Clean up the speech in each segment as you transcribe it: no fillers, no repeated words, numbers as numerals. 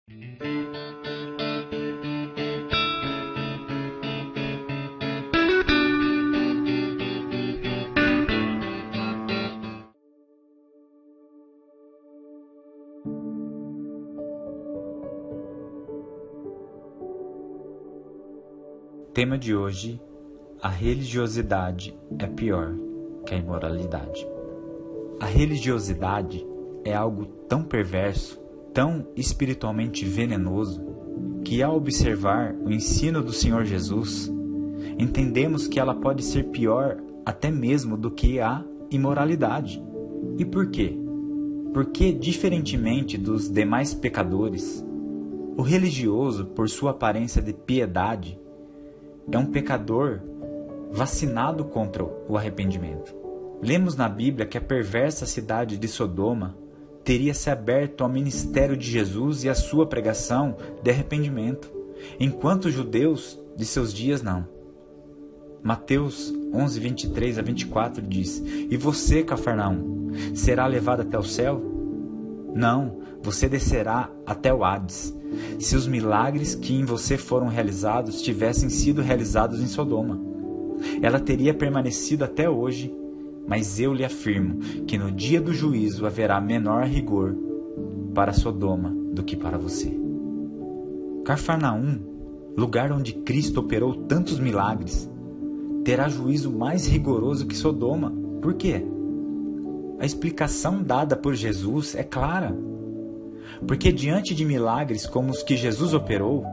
Tema de hoje: a religiosidade é pior que a imoralidade. A religiosidade é algo tão perverso, tão espiritualmente venenoso, que ao observar o ensino do Senhor Jesus, entendemos que ela pode ser pior até mesmo do que a imoralidade. E por quê? Porque, diferentemente dos demais pecadores, o religioso, por sua aparência de piedade, é um pecador vacinado contra o arrependimento. Lemos na Bíblia que a perversa cidade de Sodoma teria se aberto ao ministério de Jesus e à sua pregação de arrependimento, enquanto os judeus de seus dias não. Mateus 11, 23 a 24 diz: E você, Cafarnaum, será levado até o céu? Não, você descerá até o Hades. Se os milagres que em você foram realizados tivessem sido realizados em Sodoma, ela teria permanecido até hoje, mas eu lhe afirmo que no dia do juízo haverá menor rigor para Sodoma do que para você. Cafarnaum, lugar onde Cristo operou tantos milagres, terá juízo mais rigoroso que Sodoma. Por quê? A explicação dada por Jesus é clara. Porque diante de milagres como os que Jesus operou,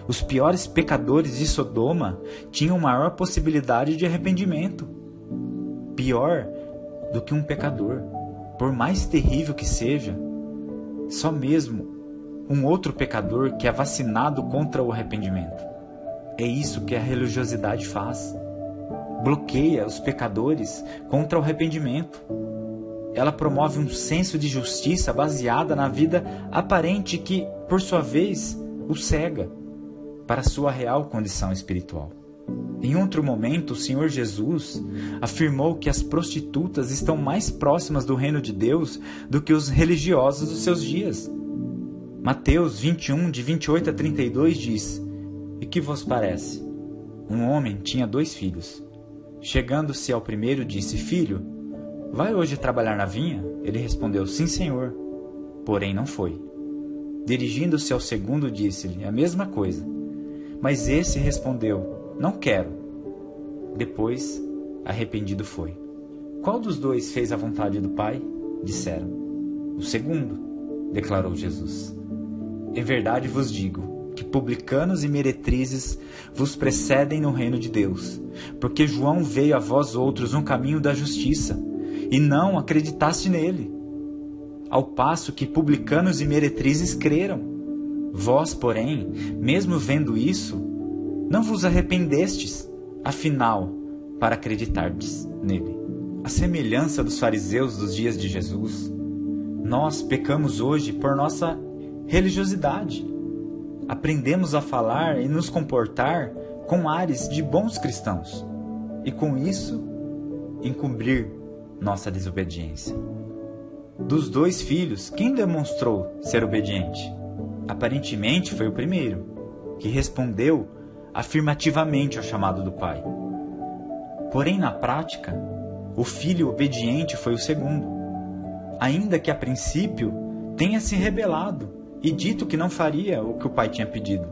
os piores pecadores de Sodoma tinham maior possibilidade de arrependimento. Pior do que um pecador, por mais terrível que seja, só mesmo um outro pecador que é vacinado contra o arrependimento. É isso que a religiosidade faz. Bloqueia os pecadores contra o arrependimento. Ela promove um senso de justiça baseada na vida aparente que, por sua vez, o cega para sua real condição espiritual. Em outro momento, o Senhor Jesus afirmou que as prostitutas estão mais próximas do reino de Deus do que os religiosos dos seus dias. Mateus 21, de 28 a 32 diz: E que vos parece? Um homem tinha 2 filhos. Chegando-se ao primeiro, disse: Filho, vai hoje trabalhar na vinha? Ele respondeu: Sim, senhor. Porém não foi. Dirigindo-se ao segundo, disse-lhe a mesma coisa. Mas esse respondeu: Não quero. Depois, arrependido foi. Qual dos 2 fez a vontade do Pai? Disseram: O segundo, declarou Jesus. Em verdade vos digo que publicanos e meretrizes vos precedem no reino de Deus, porque João veio a vós outros um caminho da justiça, e não acreditaste nele, ao passo que publicanos e meretrizes creram. Vós, porém, mesmo vendo isso, não vos arrependestes, afinal, para acreditardes nele. À semelhança dos fariseus dos dias de Jesus, nós pecamos hoje por nossa religiosidade. Aprendemos a falar e nos comportar com ares de bons cristãos, e com isso, encobrir nossa desobediência. Dos 2 filhos, quem demonstrou ser obediente? Aparentemente foi o primeiro, que respondeu afirmativamente ao chamado do pai. Porém, na prática, o filho obediente foi o segundo, ainda que a princípio tenha se rebelado e dito que não faria o que o pai tinha pedido.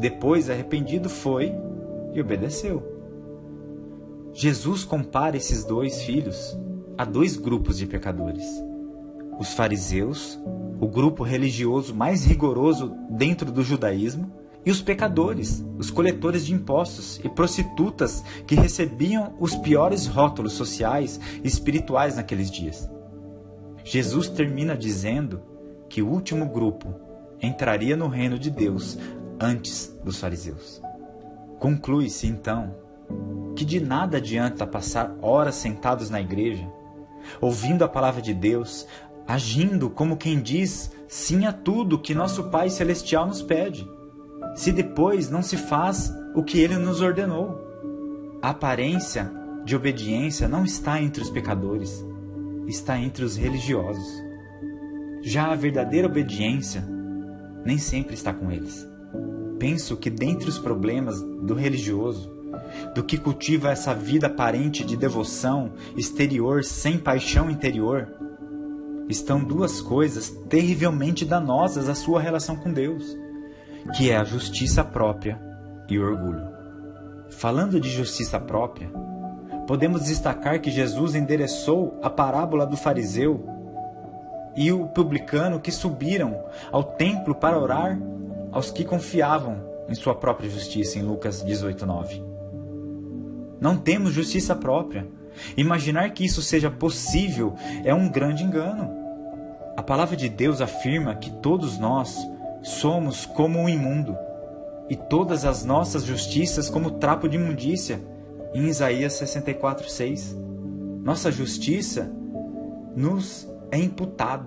Depois, arrependido, foi e obedeceu. Jesus compara esses 2 filhos a 2 grupos de pecadores. Os fariseus, o grupo religioso mais rigoroso dentro do judaísmo, e os pecadores, os coletores de impostos e prostitutas que recebiam os piores rótulos sociais e espirituais naqueles dias. Jesus termina dizendo que o último grupo entraria no reino de Deus antes dos fariseus. Conclui-se, então, que de nada adianta passar horas sentados na igreja, ouvindo a palavra de Deus, agindo como quem diz sim a tudo que nosso Pai Celestial nos pede, se depois não se faz o que Ele nos ordenou. A aparência de obediência não está entre os pecadores, está entre os religiosos. Já a verdadeira obediência nem sempre está com eles. Penso que dentre os problemas do religioso, do que cultiva essa vida aparente de devoção exterior sem paixão interior, estão duas coisas terrivelmente danosas à sua relação com Deus, que é a justiça própria e o orgulho. Falando de justiça própria, podemos destacar que Jesus endereçou a parábola do fariseu e o publicano que subiram ao templo para orar aos que confiavam em sua própria justiça, em Lucas 18:9. Não temos justiça própria. Imaginar que isso seja possível é um grande engano. A palavra de Deus afirma que todos nós somos como um imundo, e todas as nossas justiças como trapo de imundícia, em Isaías 64:6. Nossa justiça nos é imputada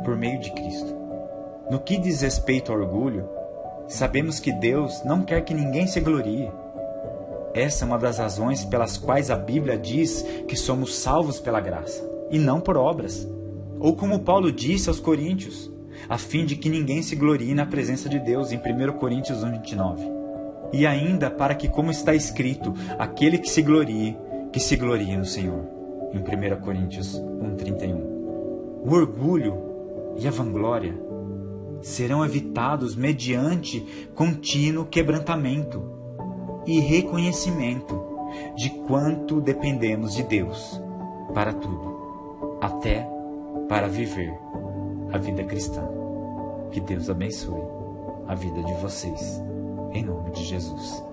por meio de Cristo. No que diz respeito ao orgulho, sabemos que Deus não quer que ninguém se glorie. Essa é uma das razões pelas quais a Bíblia diz que somos salvos pela graça, e não por obras. Ou como Paulo disse aos Coríntios, a fim de que ninguém se glorie na presença de Deus, em 1 Coríntios 1:29. E ainda para que, como está escrito, aquele que se glorie no Senhor, em 1 Coríntios 1:31. O orgulho e a vanglória serão evitados mediante contínuo quebrantamento e reconhecimento de quanto dependemos de Deus para tudo, até para viver a vida cristã. Que Deus abençoe a vida de vocês, em nome de Jesus.